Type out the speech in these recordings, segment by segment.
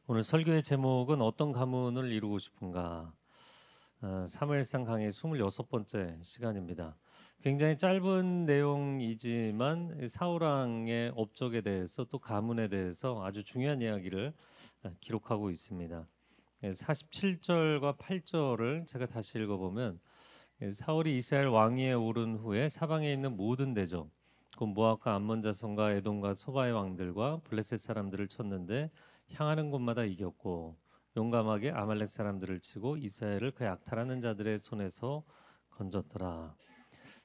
오늘 설교의 제목은 어떤 가문을 이루고 싶은가? 사무엘상 강의 26번째 시간입니다. 굉장히 짧은 내용이지만 사울왕의 업적에 대해서 또 가문에 대해서 아주 중요한 이야기를 기록하고 있습니다. 47절과 8절을 제가 다시 읽어보면 사울이 이스라엘 왕위에 오른 후에 사방에 있는 모든 대적 곧 모압과 암몬 자손과 에돔과 소바의 왕들과 블레셋 사람들을 쳤는데 향하는 곳마다 이겼고 용감하게 아말렉 사람들을 치고 이스라엘을 그 약탈하는 자들의 손에서 건졌더라.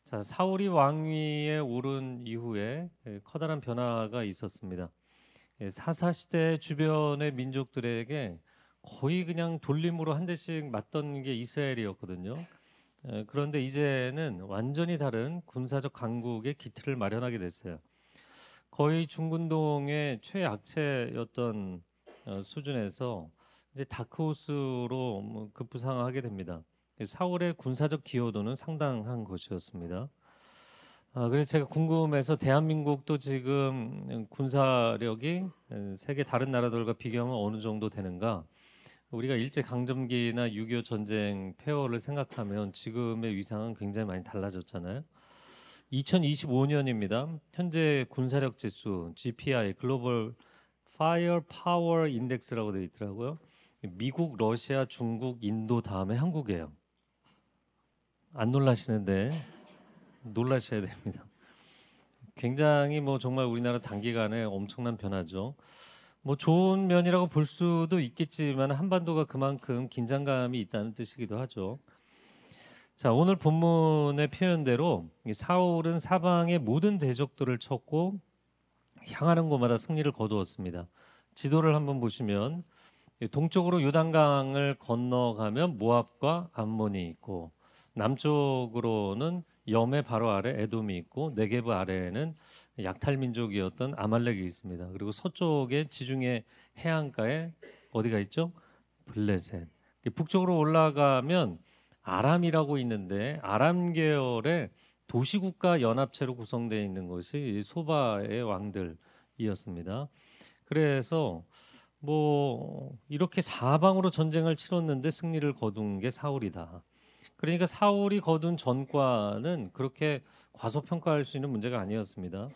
자, 사울이 왕위에 오른 이후에 커다란 변화가 있었습니다. 사사 시대 주변의 민족들에게 거의 그냥 돌림으로 한 대씩 맞던 게 이스라엘이었거든요. 그런데 이제는 완전히 다른 군사적 강국의 기틀을 마련하게 됐어요. 거의 중군동의 최약체였던 수준에서 이제 다크호스로 급부상하게 됩니다. 사울의 군사적 기여도는 상당한 것이었습니다. 그래서 제가 궁금해서 대한민국도 지금 군사력이 세계 다른 나라들과 비교하면 어느 정도 되는가? 우리가 일제 강점기나 6.25 전쟁 폐허를 생각하면 지금의 위상은 굉장히 많이 달라졌잖아요. 2025년입니다. 현재 군사력 지수 GPI 글로벌 파이어 파워 인덱스라고 되어 있더라고요. 미국, 러시아, 중국, 인도 다음에 한국이에요. 안 놀라시는데 놀라셔야 됩니다. 굉장히 정말 우리나라 단기간에 엄청난 변화죠. 좋은 면이라고 볼 수도 있겠지만 한반도가 그만큼 긴장감이 있다는 뜻이기도 하죠. 자, 오늘 본문의 표현대로 사울은 사방의 모든 대적들을 쳤고 향하는 곳마다 승리를 거두었습니다. 지도를 한번 보시면 동쪽으로 요단강을 건너가면 모압과 암몬이 있고 남쪽으로는 염의 바로 아래 에돔이 있고 네게브 아래에는 약탈 민족이었던 아말렉이 있습니다. 그리고 서쪽에 지중해 해안가에 어디가 있죠? 블레셋. 북쪽으로 올라가면 아람이라고 있는데 아람 계열의 도시국가 연합체로 구성되어 있는 것이 소바의 왕들이었습니다. 그래서 이렇게 사방으로 전쟁을 치렀는데 승리를 거둔 게 사울이다. 그러니까 사울이 거둔 전과는 그렇게 과소평가할 수 있는 문제가 아니었습니다.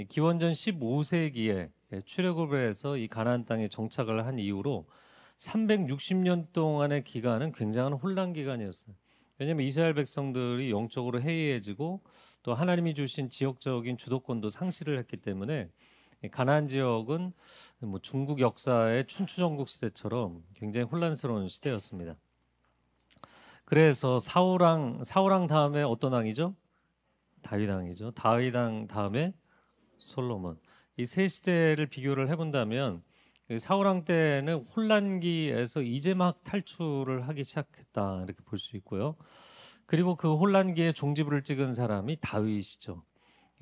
기원전 15세기에 출애굽을 해서 이 가나안 땅에 정착을 한 이후로 360년 동안의 기간은 굉장한 혼란 기간이었어요. 왜냐하면 이스라엘 백성들이 영적으로 해이해지고 또 하나님이 주신 지역적인 주도권도 상실을 했기 때문에 가나안 지역은 중국 역사의 춘추전국 시대처럼 굉장히 혼란스러운 시대였습니다. 그래서 사울왕 다음에 어떤 왕이죠? 다윗 왕이죠. 다윗 왕 다음에 솔로몬. 이 세 시대를 비교를 해본다면 사울왕 때는 혼란기에서 이제 막 탈출을 하기 시작했다 이렇게 볼 수 있고요. 그리고 그 혼란기에 종지부를 찍은 사람이 다윗이죠.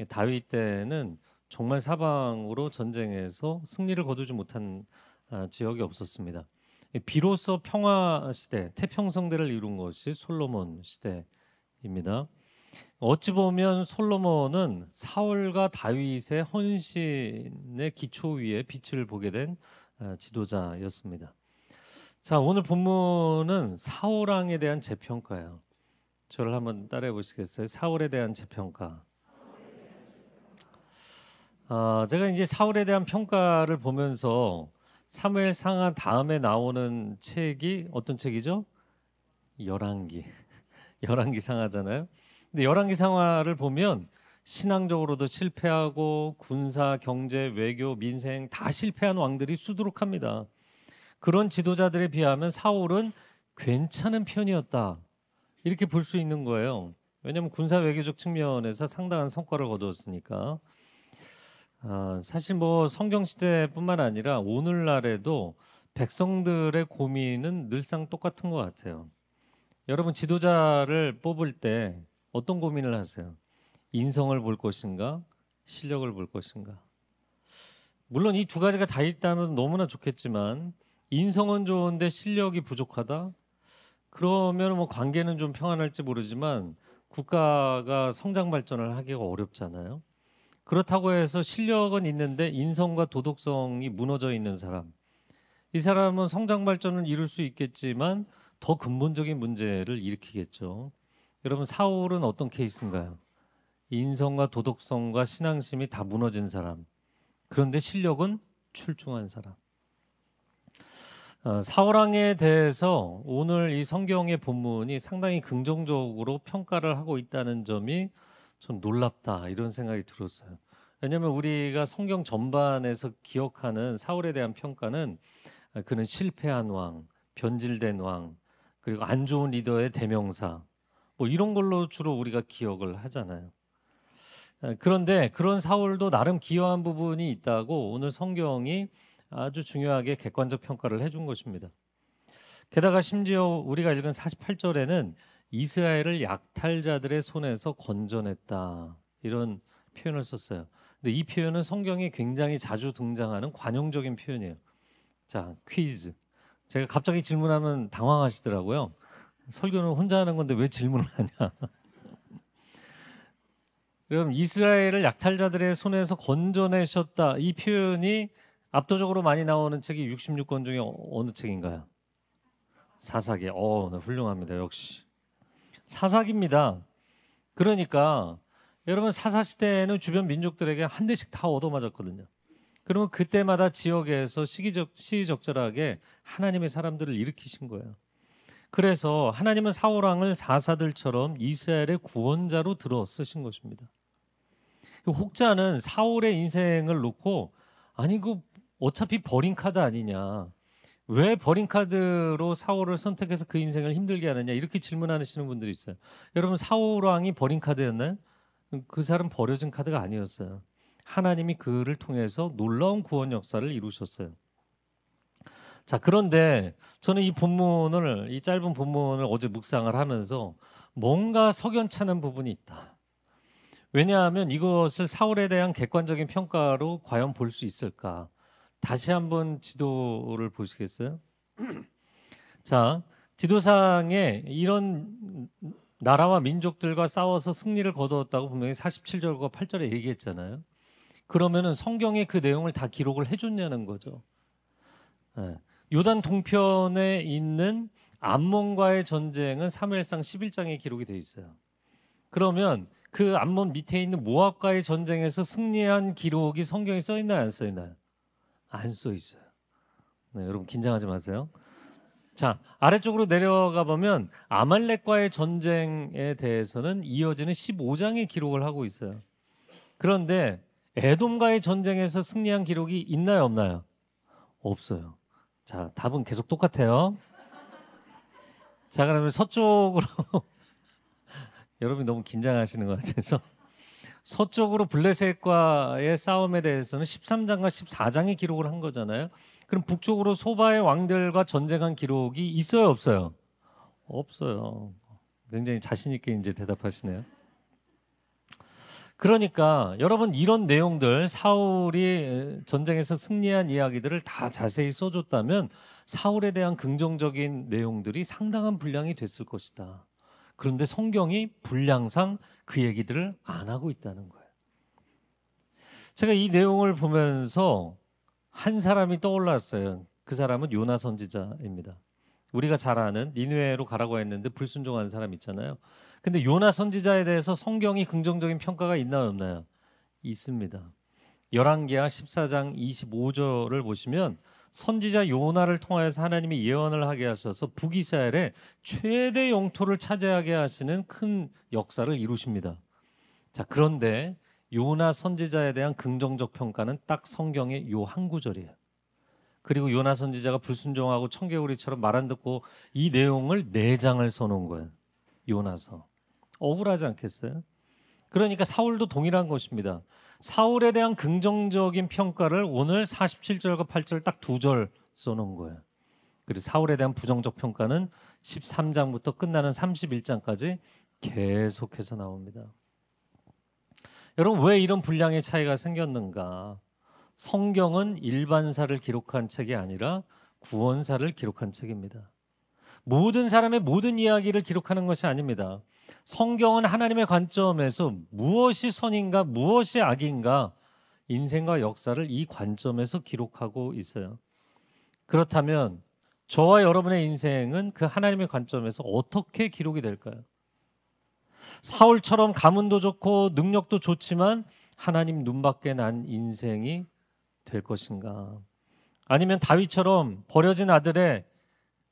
다윗 때는 정말 사방으로 전쟁에서 승리를 거두지 못한 지역이 없었습니다. 비로소 평화 시대, 태평성대를 이룬 것이 솔로몬 시대입니다. 어찌 보면 솔로몬은 사울과 다윗의 헌신의 기초 위에 빛을 보게 된 지도자였습니다. 자, 오늘 본문은 사울 왕에 대한 재평가예요. 저를 한번 따라해 보시겠어요? 사울에 대한 재평가. 제가 이제 사울에 대한 평가를 보면서 사무엘 상하 다음에 나오는 책이 어떤 책이죠? 열왕기. 열왕기 상하잖아요. 근데 열왕기 상하를 보면 신앙적으로도 실패하고 군사, 경제, 외교, 민생 다 실패한 왕들이 수두룩합니다. 그런 지도자들에 비하면 사울은 괜찮은 편이었다. 이렇게 볼 수 있는 거예요. 왜냐하면 군사 외교적 측면에서 상당한 성과를 거두었으니까. 사실 성경 시대뿐만 아니라 오늘날에도 백성들의 고민은 늘상 똑같은 것 같아요. 여러분 지도자를 뽑을 때 어떤 고민을 하세요? 인성을 볼 것인가? 실력을 볼 것인가? 물론 이 두 가지가 다 있다면 너무나 좋겠지만 인성은 좋은데 실력이 부족하다? 그러면 관계는 좀 평안할지 모르지만 국가가 성장 발전을 하기가 어렵잖아요. 그렇다고 해서 실력은 있는데 인성과 도덕성이 무너져 있는 사람, 이 사람은 성장 발전을 이룰 수 있겠지만 더 근본적인 문제를 일으키겠죠. 여러분 사울은 어떤 케이스인가요? 인성과 도덕성과 신앙심이 다 무너진 사람. 그런데 실력은 출중한 사람. 사울 왕에 대해서 오늘 이 성경의 본문이 상당히 긍정적으로 평가를 하고 있다는 점이 좀 놀랍다 이런 생각이 들었어요. 왜냐하면 우리가 성경 전반에서 기억하는 사울에 대한 평가는 그는 실패한 왕, 변질된 왕, 그리고 안 좋은 리더의 대명사 뭐 이런 걸로 주로 우리가 기억을 하잖아요. 그런데 그런 사울도 나름 기여한 부분이 있다고 오늘 성경이 아주 중요하게 객관적 평가를 해준 것입니다. 게다가 심지어 우리가 읽은 48절에는 이스라엘을 약탈자들의 손에서 건져냈다 이런 표현을 썼어요. 근데 이 표현은 성경에 굉장히 자주 등장하는 관용적인 표현이에요. 자, 퀴즈. 제가 갑자기 질문하면 당황하시더라고요. 설교는 혼자 하는 건데 왜 질문을 하냐. 그럼 이스라엘을 약탈자들의 손에서 건져내셨다 이 표현이 압도적으로 많이 나오는 책이 66권 중에 어느 책인가요? 사사기. 네, 훌륭합니다. 역시 사사기입니다. 그러니까 여러분 사사 시대에는 주변 민족들에게 한 대씩 다 얻어맞았거든요. 그러면 그때마다 지역에서 시의적절하게 하나님의 사람들을 일으키신 거예요. 그래서 하나님은 사울 왕을 사사들처럼 이스라엘의 구원자로 들어 쓰신 것입니다. 혹자는 사울의 인생을 놓고 아니 그 어차피 버린 카드 아니냐, 왜 버린 카드로 사울을 선택해서 그 인생을 힘들게 하느냐 이렇게 질문하시는 분들이 있어요. 여러분 사울 왕이 버린 카드였나요? 그 사람 버려진 카드가 아니었어요. 하나님이 그를 통해서 놀라운 구원 역사를 이루셨어요. 자, 그런데 저는 이 짧은 본문을 어제 묵상을 하면서 뭔가 석연찮은 부분이 있다. 왜냐하면 이것을 사울에 대한 객관적인 평가로 과연 볼 수 있을까? 다시 한번 지도를 보시겠어요? 자, 지도상에 이런 나라와 민족들과 싸워서 승리를 거두었다고 분명히 47절과 8절에 얘기했잖아요. 그러면은 성경에 그 내용을 다 기록을 해줬냐는 거죠. 요단 동편에 있는 암몬과의 전쟁은 사무엘상 11장에 기록이 돼 있어요. 그러면 그 암몬 밑에 있는 모압과의 전쟁에서 승리한 기록이 성경에 써 있나요, 안 써 있나요? 안 써 있어요. 네, 여러분 긴장하지 마세요. 자, 아래쪽으로 내려가 보면 아말렉과의 전쟁에 대해서는 이어지는 15장의 기록을 하고 있어요. 그런데 에돔과의 전쟁에서 승리한 기록이 있나요, 없나요? 없어요. 자, 답은 계속 똑같아요. 자, 그러면 서쪽으로 여러분이 너무 긴장하시는 것 같아서 서쪽으로 블레셋과의 싸움에 대해서는 13장과 14장의 기록을 한 거잖아요. 그럼 북쪽으로 소바의 왕들과 전쟁한 기록이 있어요, 없어요? 없어요. 굉장히 자신 있게 이제 대답하시네요. 그러니까 여러분 이런 내용들 사울이 전쟁에서 승리한 이야기들을 다 자세히 써줬다면 사울에 대한 긍정적인 내용들이 상당한 분량이 됐을 것이다. 그런데 성경이 분량상 그 얘기들을 안 하고 있다는 거예요. 제가 이 내용을 보면서 한 사람이 떠올랐어요. 그 사람은 요나 선지자입니다. 우리가 잘 아는 니느웨로 가라고 했는데 불순종한 사람 있잖아요. 근데 요나 선지자에 대해서 성경이 긍정적인 평가가 있나요, 없나요? 있습니다. 열왕기하 14장 25절을 보시면 선지자 요나를 통하여서 하나님이 예언을 하게 하셔서 북이스라엘의 최대 영토를 차지하게 하시는 큰 역사를 이루십니다. 자, 그런데 요나 선지자에 대한 긍정적 평가는 딱 성경의 요 한 구절이에요. 그리고 요나 선지자가 불순종하고 청개구리처럼 말 안 듣고 이 내용을 4장을 써놓은 거예요. 요나서. 억울하지 않겠어요? 그러니까 사울도 동일한 것입니다. 사울에 대한 긍정적인 평가를 오늘 47절과 8절 딱 2절 써놓은 거예요. 그리고 사울에 대한 부정적 평가는 13장부터 끝나는 31장까지 계속해서 나옵니다. 여러분 왜 이런 분량의 차이가 생겼는가? 성경은 일반사를 기록한 책이 아니라 구원사를 기록한 책입니다. 모든 사람의 모든 이야기를 기록하는 것이 아닙니다. 성경은 하나님의 관점에서 무엇이 선인가 무엇이 악인가 인생과 역사를 이 관점에서 기록하고 있어요. 그렇다면 저와 여러분의 인생은 그 하나님의 관점에서 어떻게 기록이 될까요? 사울처럼 가문도 좋고 능력도 좋지만 하나님 눈밖에 난 인생이 될 것인가? 아니면 다윗처럼 버려진 아들의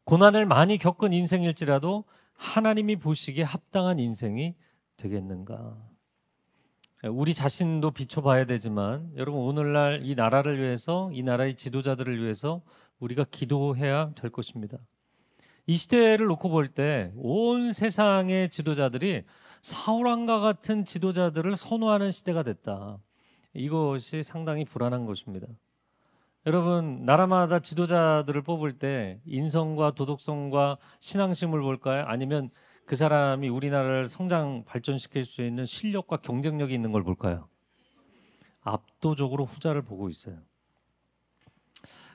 고난을 많이 겪은 인생일지라도 하나님이 보시기에 합당한 인생이 되겠는가? 우리 자신도 비춰봐야 되지만 여러분, 오늘날 이 나라를 위해서, 이 나라의 지도자들을 위해서 우리가 기도해야 될 것입니다. 이 시대를 놓고 볼 때 온 세상의 지도자들이 사울왕과 같은 지도자들을 선호하는 시대가 됐다. 이것이 상당히 불안한 것입니다. 여러분, 나라마다 지도자들을 뽑을 때 인성과 도덕성과 신앙심을 볼까요? 아니면 그 사람이 우리나라를 성장 발전시킬 수 있는 실력과 경쟁력이 있는 걸 볼까요? 압도적으로 후자를 보고 있어요.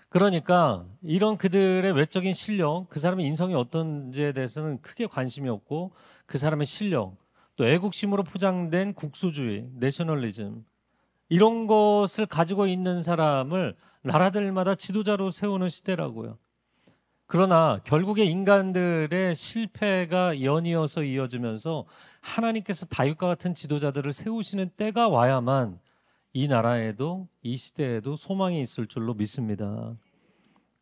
그러니까 이런 그들의 외적인 실력, 그 사람의 인성이 어떤지에 대해서는 크게 관심이 없고, 그 사람의 실력, 또 애국심으로 포장된 국수주의, 내셔널리즘, 이런 것을 가지고 있는 사람을 나라들마다 지도자로 세우는 시대라고요. 그러나 결국에 인간들의 실패가 연이어서 이어지면서 하나님께서 다윗과 같은 지도자들을 세우시는 때가 와야만 이 나라에도, 이 시대에도 소망이 있을 줄로 믿습니다.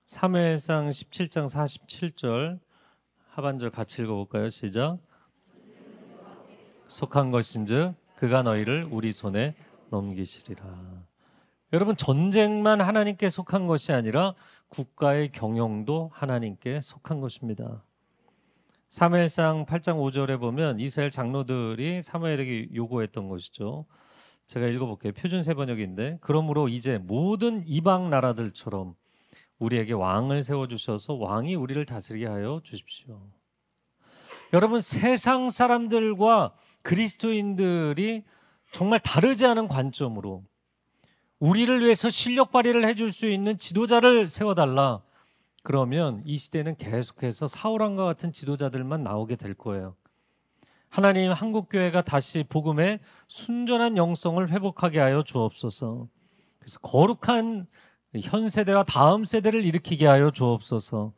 사무엘상 17장 47절 하반절 같이 읽어볼까요? 시작. 속한 것인즉 그가 너희를 우리 손에 넘기시리라. 여러분, 전쟁만 하나님께 속한 것이 아니라 국가의 경영도 하나님께 속한 것입니다. 사무엘상 8장 5절에 보면 이스라엘 장로들이 사무엘에게 요구했던 것이죠. 제가 읽어볼게요. 표준 세번역인데, 그러므로 이제 모든 이방 나라들처럼 우리에게 왕을 세워주셔서 왕이 우리를 다스리게 하여 주십시오. 여러분, 세상 사람들과 그리스도인들이 정말 다르지 않은 관점으로 우리를 위해서 실력 발휘를 해줄 수 있는 지도자를 세워달라. 그러면 이 시대는 계속해서 사울왕과 같은 지도자들만 나오게 될 거예요. 하나님, 한국교회가 다시 복음의 순전한 영성을 회복하게 하여 주옵소서. 그래서 거룩한 현 세대와 다음 세대를 일으키게 하여 주옵소서.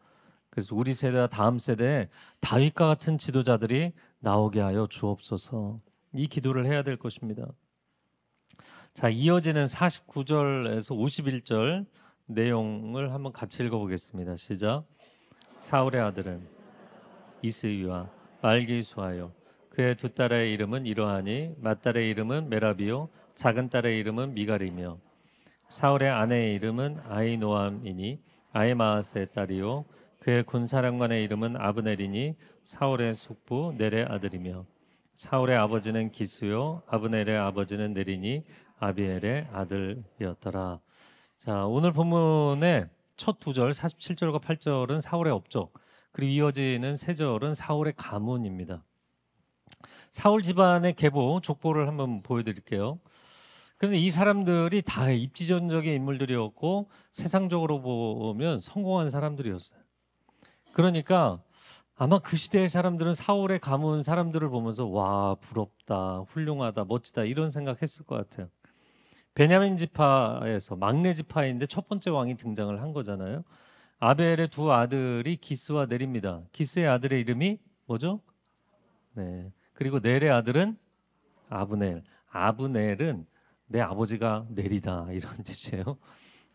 그래서 우리 세대와 다음 세대에 다윗과 같은 지도자들이 나오게 하여 주옵소서. 이 기도를 해야 될 것입니다. 자, 이어지는 49절에서 51절 내용을 한번 같이 읽어보겠습니다. 시작. 사울의 아들은 이스위와 말기수하여 그의 두 딸의 이름은 이러하니 맏딸의 이름은 메라비요 작은 딸의 이름은 미갈이며 사울의 아내의 이름은 아히노암이니 아히마아스의 딸이요 그의 군사령관의 이름은 아브넬이니 사울의 숙부 넬의 아들이며 사울의 아버지는 기스요 아브넬의 아버지는 넬이니 아비엘의 아들이었더라. 자, 오늘 본문의 첫 두 절 47절과 8절은 사울의 업적, 그리고 이어지는 세 절은 사울의 가문입니다. 사울 집안의 계보, 족보를 한번 보여드릴게요. 그런데 이 사람들이 다 입지전적인 인물들이었고 세상적으로 보면 성공한 사람들이었어요. 그러니까 아마 그 시대의 사람들은 사울의 가문 사람들을 보면서 와, 부럽다, 훌륭하다, 멋지다 이런 생각했을 것 같아요. 베냐민 지파에서 막내 지파인데 첫 번째 왕이 등장을 한 거잖아요. 아벨의 두 아들이 기스와 넬입니다. 기스의 아들의 이름이 뭐죠? 네. 그리고 넬의 아들은 아브넬. 아브넬은 내 아버지가 넬이다 이런 뜻이에요.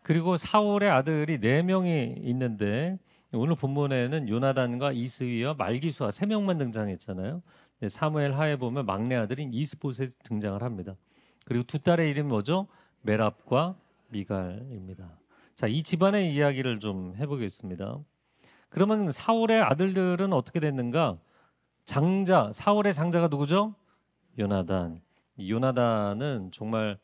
그리고 사울의 아들이 4명이 있는데 오늘 본문에는 요나단과 이스위와 말기수와 3명만 등장했잖아요. 사무엘 하에 보면 막내 아들인 이스보셋 등장을 합니다. 그리고 두 딸의 이름이 뭐죠? 메랍과 미갈입니다. 자, 이 집안의 이야기를 좀 해보겠습니다. 그러면 사울의 아들들은 어떻게 됐는가? 장자, 사울의 장자가 누구죠? 요나단. 요나단은 정말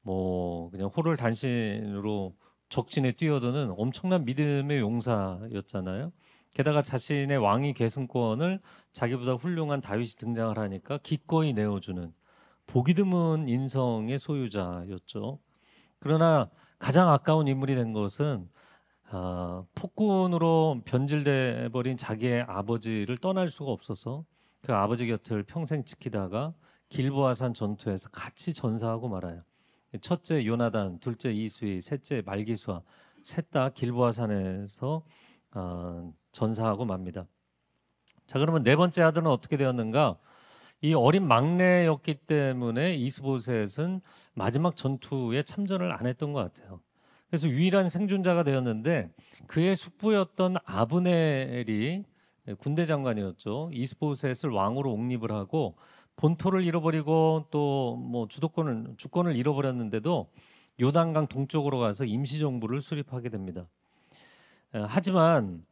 뭐 그냥 호를 단신으로 적진에 뛰어드는 엄청난 믿음의 용사였잖아요. 게다가 자신의 왕위 계승권을 자기보다 훌륭한 다윗이 등장을 하니까 기꺼이 내어주는 보기 드문 인성의 소유자였죠. 그러나 가장 아까운 인물이 된 것은 폭군으로 변질돼 버린 자기의 아버지를 떠날 수가 없어서 그 아버지 곁을 평생 지키다가 길보아산 전투에서 같이 전사하고 말아요. 첫째 요나단, 둘째 이스위, 셋째 말기수아, 셋 다 길보아 산에서 전사하고 맙니다. 자, 그러면 네 번째 아들은 어떻게 되었는가? 이 어린 막내였기 때문에 이스보셋은 마지막 전투에 참전을 안 했던 것 같아요. 그래서 유일한 생존자가 되었는데 그의 숙부였던 아브넬이 군대 장관이었죠. 이스보셋을 왕으로 옹립을 하고 본토를 잃어버리고 또 뭐 주권을 잃어버렸는데도 요단강 동쪽으로 가서 임시 정부를 수립하게 됩니다. 하지만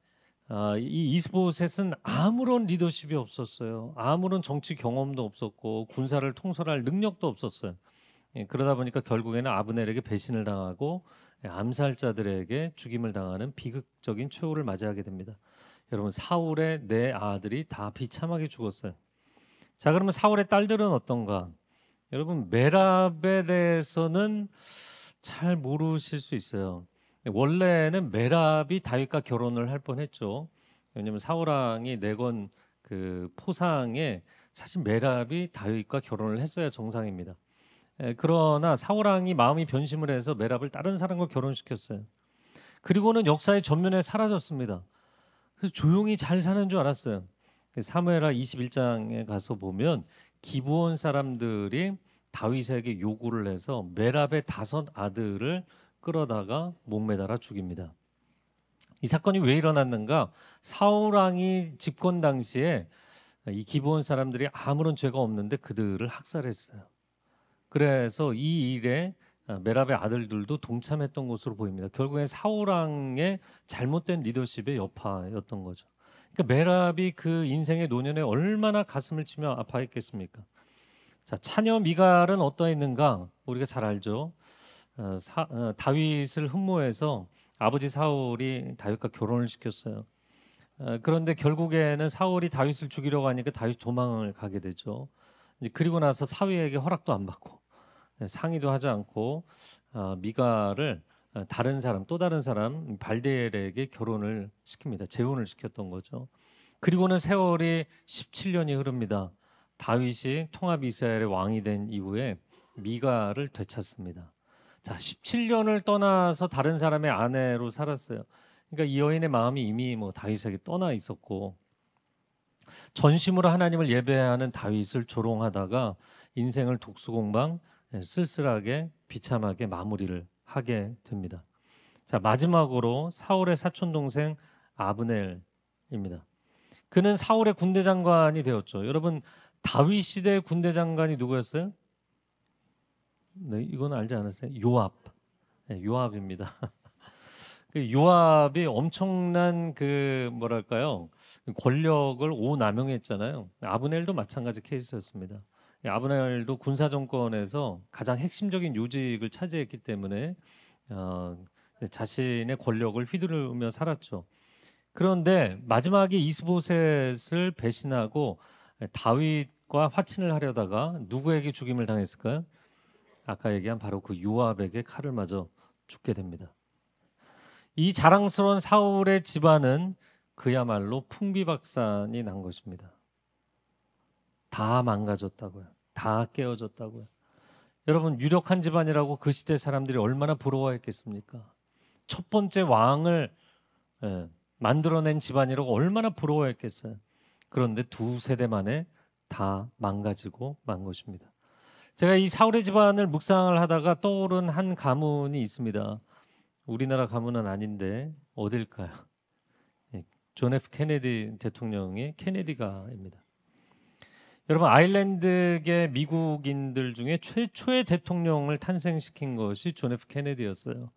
이 이스보셋은 아무런 리더십이 없었어요. 아무런 정치 경험도 없었고 군사를 통솔할 능력도 없었어요. 그러다 보니까 결국에는 아브넬에게 배신을 당하고 암살자들에게 죽임을 당하는 비극적인 최후를 맞이하게 됩니다. 여러분, 사울의 네 아들이 다 비참하게 죽었어요. 자, 그러면 사울의 딸들은 어떤가? 여러분, 메랍에 대해서는 잘 모르실 수 있어요. 원래는 메랍이 다윗과 결혼을 할 뻔했죠. 왜냐하면 사울 왕이 내건 그 포상에 사실 메랍이 다윗과 결혼을 했어야 정상입니다. 그러나 사울 왕이 마음이 변심을 해서 메랍을 다른 사람과 결혼시켰어요. 그리고는 역사의 전면에 사라졌습니다. 그래서 조용히 잘 사는 줄 알았어요. 사무엘하 21장에 가서 보면 기브온 사람들이 다윗에게 요구를 해서 메랍의 5 아들을 끌어다가 목매달아 죽입니다. 이 사건이 왜 일어났는가? 사울 왕이 집권 당시에 이 기브온 사람들이 아무런 죄가 없는데 그들을 학살했어요. 그래서 이 일에 메랍의 아들들도 동참했던 것으로 보입니다. 결국엔 사울 왕의 잘못된 리더십의 여파였던 거죠. 그러니까 메랍이 그 인생의 노년에 얼마나 가슴을 치며 아파했겠습니까? 자, 차녀 미갈은 어떠했는가? 우리가 잘 알죠. 다윗을 흠모해서 아버지 사울이 다윗과 결혼을 시켰어요. 그런데 결국에는 사울이 다윗을 죽이려고 하니까 다윗 도망을 가게 되죠. 그리고 나서 사위에게 허락도 안 받고 상의도 하지 않고 미갈을 또 다른 사람 발데엘에게 결혼을 시킵니다. 재혼을 시켰던 거죠. 그리고는 세월이 17년이 흐릅니다. 다윗이 통합 이스라엘의 왕이 된 이후에 미갈을 되찾습니다. 자, 17년을 떠나서 다른 사람의 아내로 살았어요. 그러니까 이 여인의 마음이 이미 다윗에게 떠나 있었고 전심으로 하나님을 예배하는 다윗을 조롱하다가 인생을 독수공방 쓸쓸하게 비참하게 마무리를 하게 됩니다. 자, 마지막으로 사울의 사촌 동생 아브넬입니다. 그는 사울의 군대 장관이 되었죠. 여러분, 다윗 시대의 군대 장관이 누구였어요? 네, 이건 알지 않으세요? 요압. 네, 요압입니다. 그 요압이 엄청난 권력을 오남용했잖아요. 아브넬도 마찬가지 케이스였습니다. 아브넬도 군사 정권에서 가장 핵심적인 요직을 차지했기 때문에 자신의 권력을 휘두르며 살았죠. 그런데 마지막에 이스보셋을 배신하고 다윗과 화친을 하려다가 누구에게 죽임을 당했을까요? 아까 얘기한 바로 그 요압에게 칼을 맞아 죽게 됩니다. 이 자랑스러운 사울의 집안은 그야말로 풍비박산이 난 것입니다. 다 망가졌다고요. 다 깨어졌다고요. 여러분, 유력한 집안이라고 그 시대 사람들이 얼마나 부러워했겠습니까? 첫 번째 왕을 만들어낸 집안이라고 얼마나 부러워했겠어요. 그런데 2세대 만에 다 망가지고 만 것입니다. 제가 이 사울의 집안을 묵상을 하다가 떠오른 한 가문이 있습니다. 우리나라 가문은 아닌데 어딜까요? 존 F 케네디 대통령의 케네디가입니다. 여러분, 아일랜드계 미국인들 중에 최초의 대통령을 탄생시킨 것이 존 F 케네디였어요.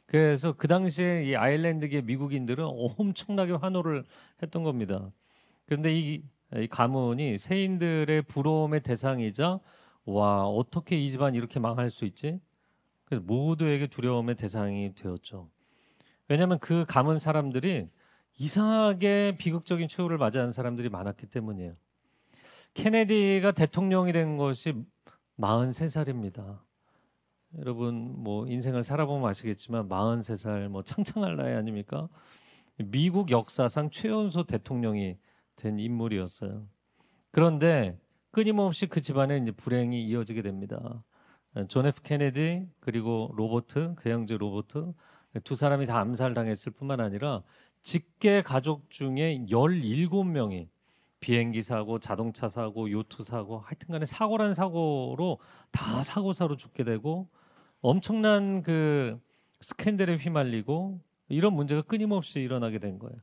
그래서 그 당시에 이 아일랜드계 미국인들은 엄청나게 환호를 했던 겁니다. 그런데 이 가문이 세인들의 부러움의 대상이자 와, 어떻게 이 집안 이렇게 망할 수 있지? 그래서 모두에게 두려움의 대상이 되었죠. 왜냐하면 그 가문 사람들이 이상하게 비극적인 최후를 맞이한 사람들이 많았기 때문이에요. 케네디가 대통령이 된 것이 43살입니다. 여러분, 인생을 살아보면 아시겠지만 43살 창창할 나이 아닙니까? 미국 역사상 최연소 대통령이 된 인물이었어요. 그런데 끊임없이 그 집안에 이제 불행이 이어지게 됩니다. 존 F 케네디, 그리고 로버트, 그 형제 로버트, 두 사람이 다 암살당했을 뿐만 아니라 직계 가족 중에 17명이 비행기 사고, 자동차 사고, 요트 사고, 하여튼간에 사고란 사고로 다 사고사로 죽게 되고 엄청난 그 스캔들에 휘말리고 이런 문제가 끊임없이 일어나게 된 거예요.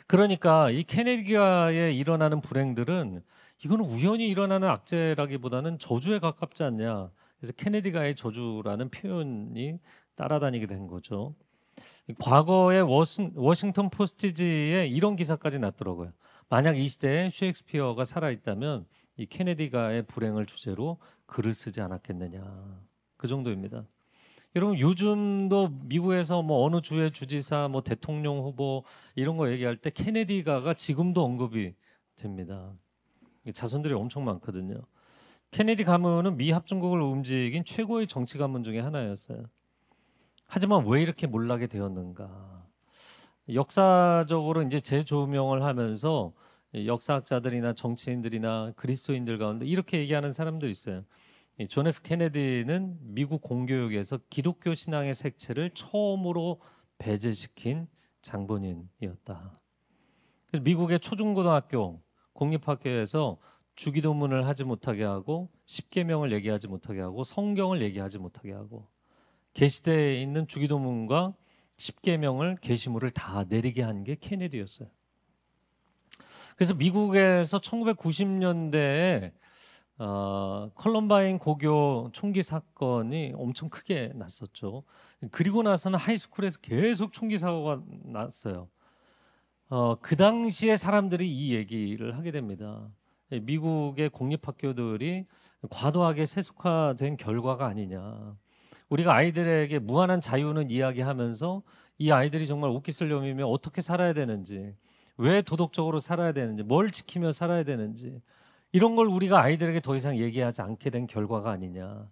그러니까 이 케네디가에 일어나는 불행들은 이거는 우연히 일어나는 악재라기보다는 저주에 가깝지 않냐. 그래서 케네디가의 저주라는 표현이 따라다니게 된 거죠. 과거에 워싱턴 포스티지에 이런 기사까지 났더라고요. 만약 이 시대에 셰익스피어가 살아있다면 이 케네디가의 불행을 주제로 글을 쓰지 않았겠느냐. 그 정도입니다. 여러분 요즘도 미국에서 뭐 어느 주의 주지사, 뭐 대통령 후보 이런 거 얘기할 때 케네디가가 지금도 언급이 됩니다. 자손들이 엄청 많거든요. 케네디 가문은 미 합중국을 움직인 최고의 정치 가문 중에 하나였어요. 하지만 왜 이렇게 몰락이 되었는가? 역사적으로 이제 재조명을 하면서 역사학자들이나 정치인들이나 그리스도인들 가운데 이렇게 얘기하는 사람도 있어요. 존 F 케네디는 미국 공교육에서 기독교 신앙의 색채를 처음으로 배제시킨 장본인이었다. 그래서 미국의 초중고등학교 공립학교에서 주기도문을 하지 못하게 하고 십계명을 얘기하지 못하게 하고 성경을 얘기하지 못하게 하고 계시대에 있는 주기도문과 십계명을 계시물을 다 내리게 한 게 케네디였어요. 그래서 미국에서 1990년대에 컬럼바인 고교 총기 사건이 엄청 크게 났었죠. 그리고 나서는 하이스쿨에서 계속 총기 사고가 났어요. 그 당시에 사람들이 이 얘기를 하게 됩니다. 미국의 공립학교들이 과도하게 세속화된 결과가 아니냐. 우리가 아이들에게 무한한 자유는 이야기하면서 이 아이들이 정말 옥기슬렴이면 어떻게 살아야 되는지, 왜 도덕적으로 살아야 되는지, 뭘 지키며 살아야 되는지 이런 걸 우리가 아이들에게 더 이상 얘기하지 않게 된 결과가 아니냐.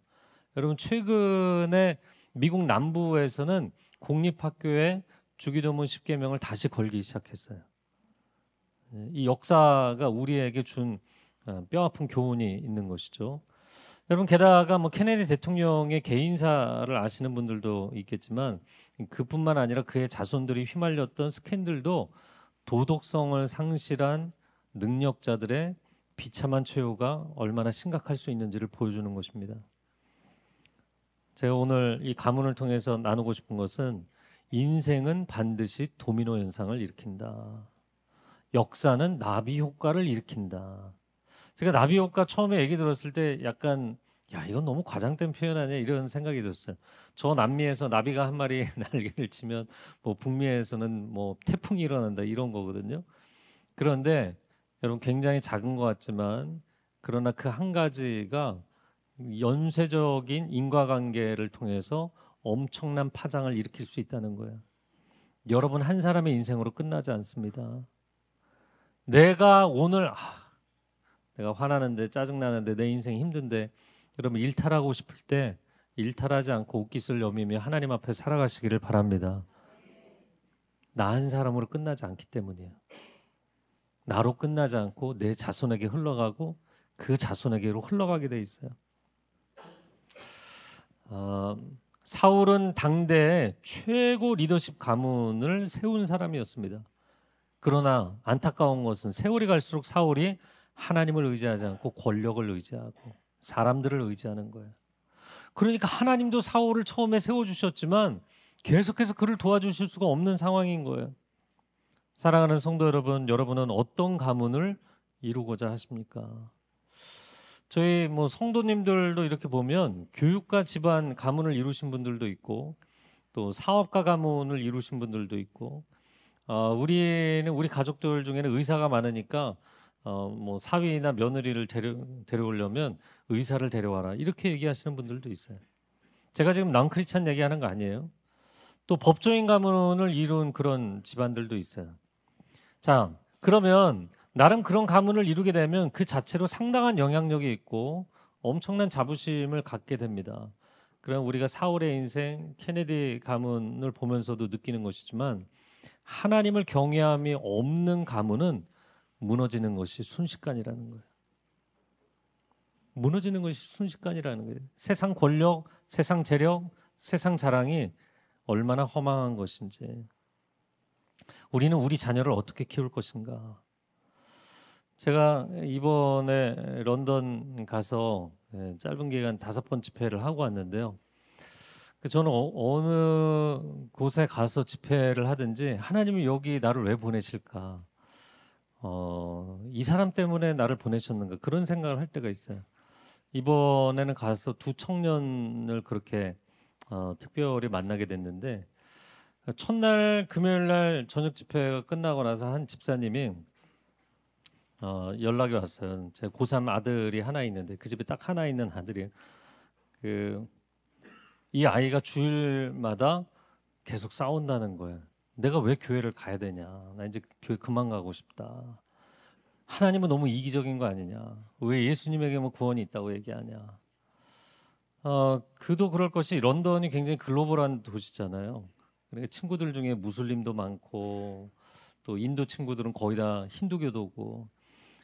여러분 최근에 미국 남부에서는 공립학교에 주기도문 십계명을 다시 걸기 시작했어요. 이 역사가 우리에게 준 뼈아픈 교훈이 있는 것이죠. 여러분 게다가 뭐 케네디 대통령의 개인사를 아시는 분들도 있겠지만 그뿐만 아니라 그의 자손들이 휘말렸던 스캔들도 도덕성을 상실한 능력자들의 비참한 최후가 얼마나 심각할 수 있는지를 보여주는 것입니다. 제가 오늘 이 가문을 통해서 나누고 싶은 것은 인생은 반드시 도미노 현상을 일으킨다. 역사는 나비 효과를 일으킨다. 제가 나비 효과 처음에 얘기 들었을 때 약간 야 이건 너무 과장된 표현 아니야 이런 생각이 들었어요. 저 남미에서 나비가 한 마리 날개를 치면 뭐 북미에서는 뭐 태풍이 일어난다 이런 거거든요. 그런데 여러분 굉장히 작은 것 같지만 그러나 그 한 가지가 연쇄적인 인과관계를 통해서 엄청난 파장을 일으킬 수 있다는 거예요. 여러분 한 사람의 인생으로 끝나지 않습니다. 내가 오늘 내가 화나는데 짜증나는데 내 인생 힘든데 여러분 일탈하고 싶을 때 일탈하지 않고 옷깃을 여미며 하나님 앞에 살아가시기를 바랍니다. 나 한 사람으로 끝나지 않기 때문이에요. 나로 끝나지 않고 내 자손에게 흘러가고 그 자손에게로 흘러가게 돼 있어요. 사울은 당대의 최고 리더십 가문을 세운 사람이었습니다. 그러나 안타까운 것은 세월이 갈수록 사울이 하나님을 의지하지 않고 권력을 의지하고 사람들을 의지하는 거예요. 그러니까 하나님도 사울을 처음에 세워주셨지만 계속해서 그를 도와주실 수가 없는 상황인 거예요. 사랑하는 성도 여러분, 여러분은 어떤 가문을 이루고자 하십니까? 저희 뭐 성도님들도 이렇게 보면 교육가 집안 가문을 이루신 분들도 있고 또 사업가 가문을 이루신 분들도 있고 우리는 우리 가족들 중에는 의사가 많으니까 뭐 사위나 며느리를 데려오려면 의사를 데려와라 이렇게 얘기하시는 분들도 있어요. 제가 지금 낭크리찬 얘기하는 거 아니에요. 또 법조인 가문을 이룬 그런 집안들도 있어요. 자, 그러면 나름 그런 가문을 이루게 되면 그 자체로 상당한 영향력이 있고 엄청난 자부심을 갖게 됩니다. 그럼 우리가 사울의 인생, 케네디 가문을 보면서도 느끼는 것이지만 하나님을 경외함이 없는 가문은 무너지는 것이 순식간이라는 거예요. 무너지는 것이 순식간이라는 거예요. 세상 권력, 세상 재력, 세상 자랑이 얼마나 허망한 것인지, 우리는 우리 자녀를 어떻게 키울 것인가. 제가 이번에 런던 가서 짧은 기간 5번 집회를 하고 왔는데요. 저는 어느 곳에 가서 집회를 하든지 하나님이 여기 나를 왜 보내실까? 이 사람 때문에 나를 보내셨는가? 그런 생각을 할 때가 있어요. 이번에는 가서 두 청년을 그렇게 특별히 만나게 됐는데, 첫날 금요일날 저녁 집회가 끝나고 나서 한 집사님이 연락이 왔어요. 제 고3 아들이 하나 있는데 그 집에 딱 하나 있는 아들이 이 아이가 주일마다 계속 싸운다는 거예요. 내가 왜 교회를 가야 되냐? 나 이제 교회 그만 가고 싶다. 하나님은 너무 이기적인 거 아니냐? 왜 예수님에게만 구원이 있다고 얘기하냐? 그도 그럴 것이 런던이 굉장히 글로벌한 도시잖아요. 그러니까 친구들 중에 무슬림도 많고 또 인도 친구들은 거의 다 힌두교도고.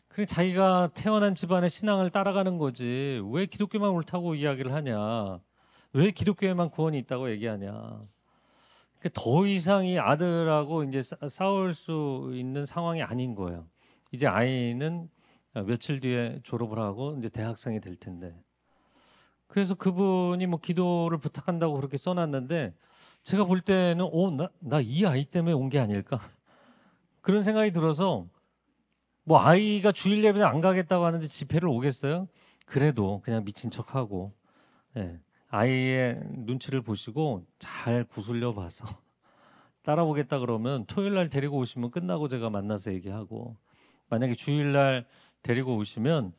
그래 자기가 태어난 집안의 신앙을 따라가는 거지 왜 기독교만 옳다고 이야기를 하냐? 왜 기독교에만 구원이 있다고 얘기하냐? 그러니까 더 이상 이 아들하고 이제 싸울 수 있는 상황이 아닌 거예요. 이제 아이는 며칠 뒤에 졸업을 하고 이제 대학생이 될 텐데, 그래서 그분이 뭐 기도를 부탁한다고 그렇게 써놨는데 제가 볼 때는 나 이 아이 때문에 온 게 아닐까 그런 생각이 들어서, 뭐 아이가 주일 예배 안 가겠다고 하는데 집회를 오겠어요? 그래도 그냥 미친 척하고 아이의 눈치를 보시고 잘 구슬려 봐서 따라오겠다 그러면 토요일 날 데리고 오시면 끝나고 제가 만나서 얘기하고, 만약에 주일 날 데리고 오시면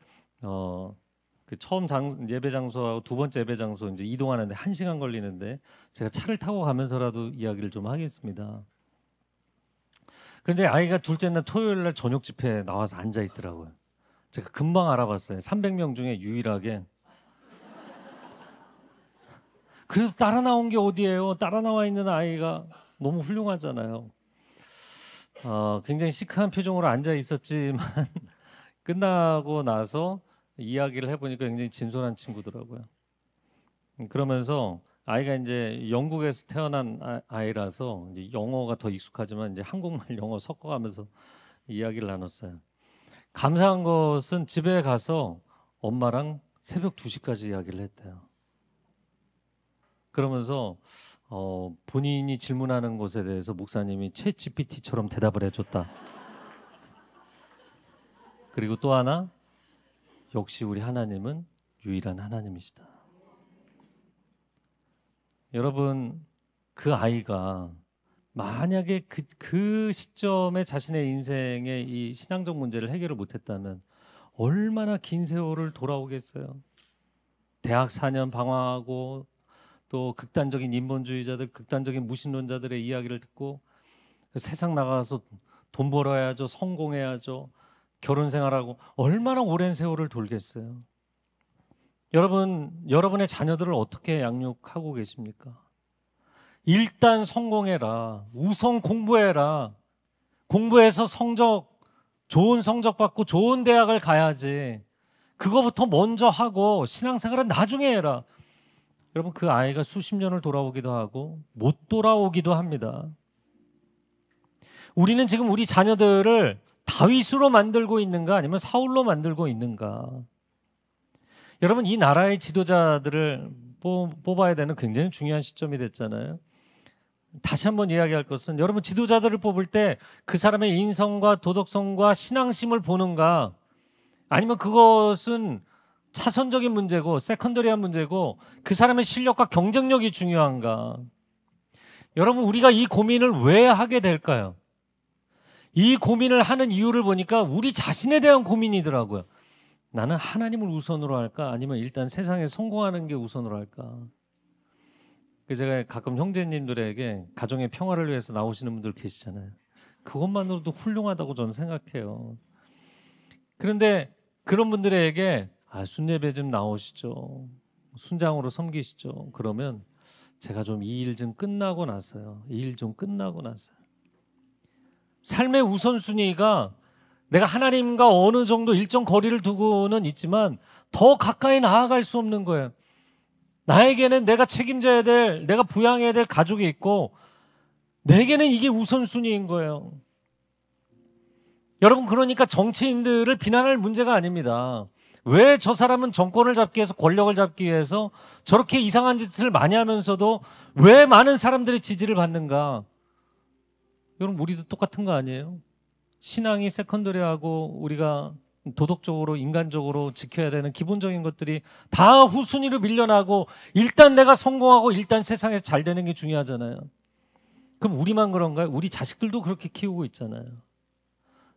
그 처음 예배 장소하고 두 번째 예배 장소 이제 이동하는데 1시간 걸리는데 제가 차를 타고 가면서라도 이야기를 좀 하겠습니다. 그런데 아이가 둘째 날 토요일 날 저녁 집회에 나와서 앉아 있더라고요. 제가 금방 알아봤어요. 300명 중에 유일하게. 그래도 따라 나온 게 어디예요? 따라 나와 있는 아이가 너무 훌륭하잖아요. 굉장히 시크한 표정으로 앉아 있었지만 끝나고 나서 이야기를 해보니까 굉장히 진솔한 친구더라고요. 그러면서 아이가 이제 영국에서 태어난 아이라서 이제 영어가 더 익숙하지만 이제 한국말 영어 섞어가면서 이야기를 나눴어요. 감사한 것은 집에 가서 엄마랑 새벽 2시까지 이야기를 했대요. 그러면서 본인이 질문하는 것에 대해서 목사님이 챗 GPT처럼 대답을 해줬다. 그리고 또 하나, 역시 우리 하나님은 유일한 하나님이시다. 여러분, 그 아이가 만약에 그 시점에 자신의 인생의 이 신앙적 문제를 해결을 못했다면 얼마나 긴 세월을 돌아오겠어요. 대학 4년 방황하고 또 극단적인 인본주의자들, 극단적인 무신론자들의 이야기를 듣고 세상 나가서 돈 벌어야죠, 성공해야죠, 결혼 생활하고 얼마나 오랜 세월을 돌겠어요. 여러분, 여러분의 자녀들을 어떻게 양육하고 계십니까? 일단 성공해라. 우선 공부해라. 공부해서 좋은 성적 받고 좋은 대학을 가야지. 그거부터 먼저 하고 신앙생활은 나중에 해라. 여러분, 그 아이가 수십 년을 돌아오기도 하고 못 돌아오기도 합니다. 우리는 지금 우리 자녀들을 다윗으로 만들고 있는가 아니면 사울로 만들고 있는가? 여러분, 이 나라의 지도자들을 뽑아야 되는 굉장히 중요한 시점이 됐잖아요. 다시 한번 이야기할 것은, 여러분 지도자들을 뽑을 때 그 사람의 인성과 도덕성과 신앙심을 보는가, 아니면 그것은 차선적인 문제고 세컨더리한 문제고 그 사람의 실력과 경쟁력이 중요한가? 여러분, 우리가 이 고민을 왜 하게 될까요? 이 고민을 하는 이유를 보니까 우리 자신에 대한 고민이더라고요. 나는 하나님을 우선으로 할까? 아니면 일단 세상에 성공하는 게 우선으로 할까? 제가 가끔 형제님들에게 가정의 평화를 위해서 나오시는 분들 계시잖아요. 그것만으로도 훌륭하다고 저는 생각해요. 그런데 그런 분들에게 순예배 좀 나오시죠, 순장으로 섬기시죠, 그러면 제가 좀 이 일 좀 끝나고 나서요, 이 일 좀 끝나고 나서요. 삶의 우선순위가 내가 하나님과 어느 정도 일정 거리를 두고는 있지만 더 가까이 나아갈 수 없는 거예요. 나에게는 내가 책임져야 될, 내가 부양해야 될 가족이 있고 내게는 이게 우선순위인 거예요. 여러분, 그러니까 정치인들을 비난할 문제가 아닙니다. 왜 저 사람은 정권을 잡기 위해서, 권력을 잡기 위해서 저렇게 이상한 짓을 많이 하면서도 왜 많은 사람들의 지지를 받는가? 여러분, 우리도 똑같은 거 아니에요? 신앙이 세컨더리하고 우리가 도덕적으로, 인간적으로 지켜야 되는 기본적인 것들이 다 후순위로 밀려나고 일단 내가 성공하고 일단 세상에서 잘 되는 게 중요하잖아요. 그럼 우리만 그런가요? 우리 자식들도 그렇게 키우고 있잖아요.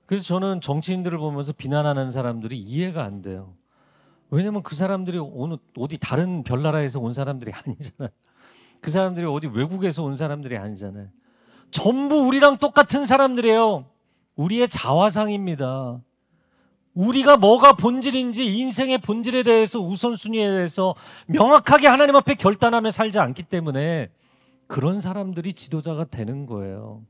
그래서 저는 정치인들을 보면서 비난하는 사람들이 이해가 안 돼요. 왜냐면 그 사람들이 어디 다른 별나라에서 온 사람들이 아니잖아요. 그 사람들이 어디 외국에서 온 사람들이 아니잖아요. 전부 우리랑 똑같은 사람들이에요. 우리의 자화상입니다. 우리가 뭐가 본질인지, 인생의 본질에 대해서, 우선순위에 대해서 명확하게 하나님 앞에 결단하며 살지 않기 때문에 그런 사람들이 지도자가 되는 거예요.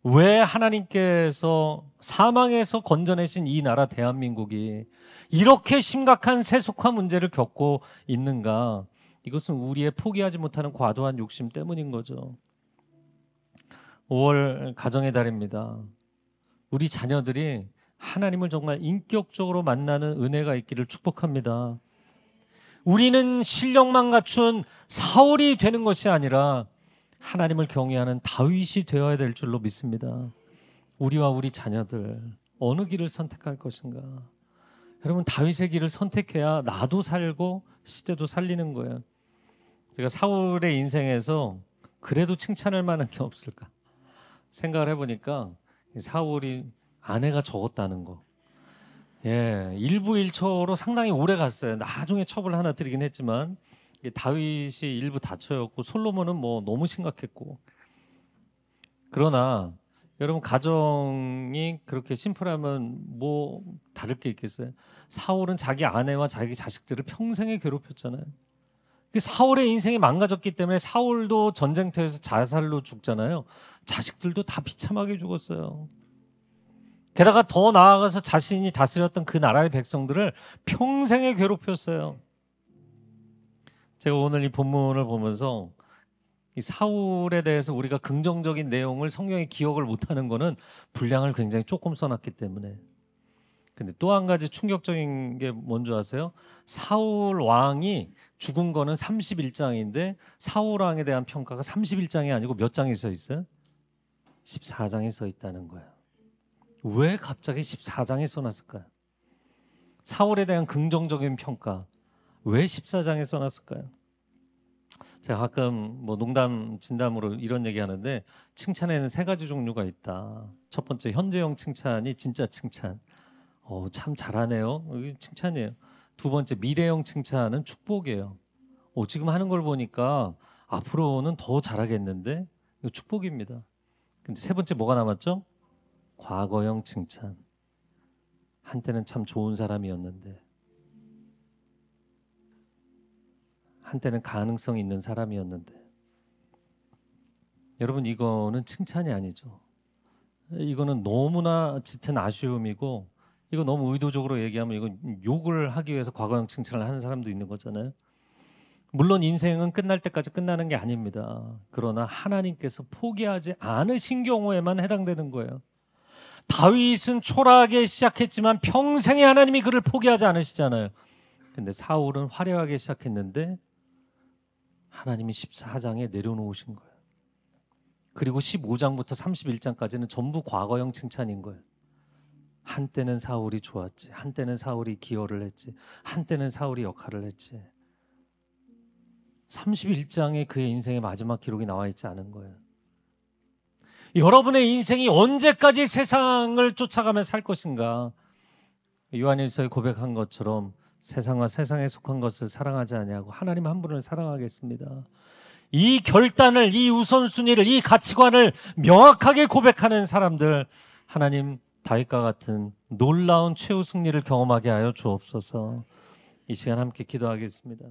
왜 하나님께서 사망에서 건져내신 이 나라 대한민국이 이렇게 심각한 세속화 문제를 겪고 있는가? 이것은 우리의 포기하지 못하는 과도한 욕심 때문인 거죠. 5월 가정의 달입니다. 우리 자녀들이 하나님을 정말 인격적으로 만나는 은혜가 있기를 축복합니다. 우리는 실력만 갖춘 사울이 되는 것이 아니라 하나님을 경외하는 다윗이 되어야 될 줄로 믿습니다. 우리와 우리 자녀들 어느 길을 선택할 것인가? 여러분, 다윗의 길을 선택해야 나도 살고 시대도 살리는 거예요. 제가 사울의 인생에서 그래도 칭찬할 만한 게 없을까 생각을 해보니까 사울이 아내가 적었다는 거. 일부일초로 상당히 오래 갔어요. 나중에 첩을 하나 드리긴 했지만 다윗이 일부 다처였고 솔로몬은 뭐 너무 심각했고. 그러나 여러분, 가정이 그렇게 심플하면 뭐 다를 게 있겠어요? 사울은 자기 아내와 자기 자식들을 평생에 괴롭혔잖아요. 사울의 인생이 망가졌기 때문에 사울도 전쟁터에서 자살로 죽잖아요. 자식들도 다 비참하게 죽었어요. 게다가 더 나아가서 자신이 다스렸던 그 나라의 백성들을 평생에 괴롭혔어요. 제가 오늘 이 본문을 보면서 이 사울에 대해서 우리가 긍정적인 내용을 성경에 기억을 못하는 거는 분량을 굉장히 조금 써놨기 때문에. 근데 또 한 가지 충격적인 게 뭔지 아세요? 사울 왕이 죽은 거는 31장인데 사울 왕에 대한 평가가 31장이 아니고 몇 장에 써 있어요? 14장에 써 있다는 거예요. 왜 갑자기 14장에 써놨을까요? 사울에 대한 긍정적인 평가 왜 14장에 써놨을까요? 제가 가끔 뭐 농담 진담으로 이런 얘기하는데 칭찬에는 세 가지 종류가 있다. 첫 번째, 현재형 칭찬이 진짜 칭찬. 참 잘하네요. 이게 칭찬이에요. 두 번째, 미래형 칭찬은 축복이에요. 지금 하는 걸 보니까 앞으로는 더 잘하겠는데, 이거 축복입니다. 근데 세 번째 뭐가 남았죠? 과거형 칭찬. 한때는 참 좋은 사람이었는데, 한때는 가능성 있는 사람이었는데. 여러분, 이거는 칭찬이 아니죠. 이거는 너무나 짙은 아쉬움이고, 이거 너무 의도적으로 얘기하면 이건 욕을 하기 위해서 과거형 칭찬을 하는 사람도 있는 거잖아요. 물론 인생은 끝날 때까지 끝나는 게 아닙니다. 그러나 하나님께서 포기하지 않으신 경우에만 해당되는 거예요. 다윗은 초라하게 시작했지만 평생에 하나님이 그를 포기하지 않으시잖아요. 근데 사울은 화려하게 시작했는데 하나님이 14장에 내려놓으신 거예요. 그리고 15장부터 31장까지는 전부 과거형 칭찬인 거예요. 한때는 사울이 좋았지, 한때는 사울이 기여를 했지, 한때는 사울이 역할을 했지. 31장에 그의 인생의 마지막 기록이 나와 있지 않은 거예요. 여러분의 인생이 언제까지 세상을 쫓아가며 살 것인가? 요한일서에 고백한 것처럼 세상과 세상에 속한 것을 사랑하지 아니하고 하나님 한 분을 사랑하겠습니다. 이 결단을, 이 우선순위를, 이 가치관을 명확하게 고백하는 사람들, 하나님 다윗과 같은 놀라운 최후 승리를 경험하게 하여 주옵소서. 이 시간 함께 기도하겠습니다.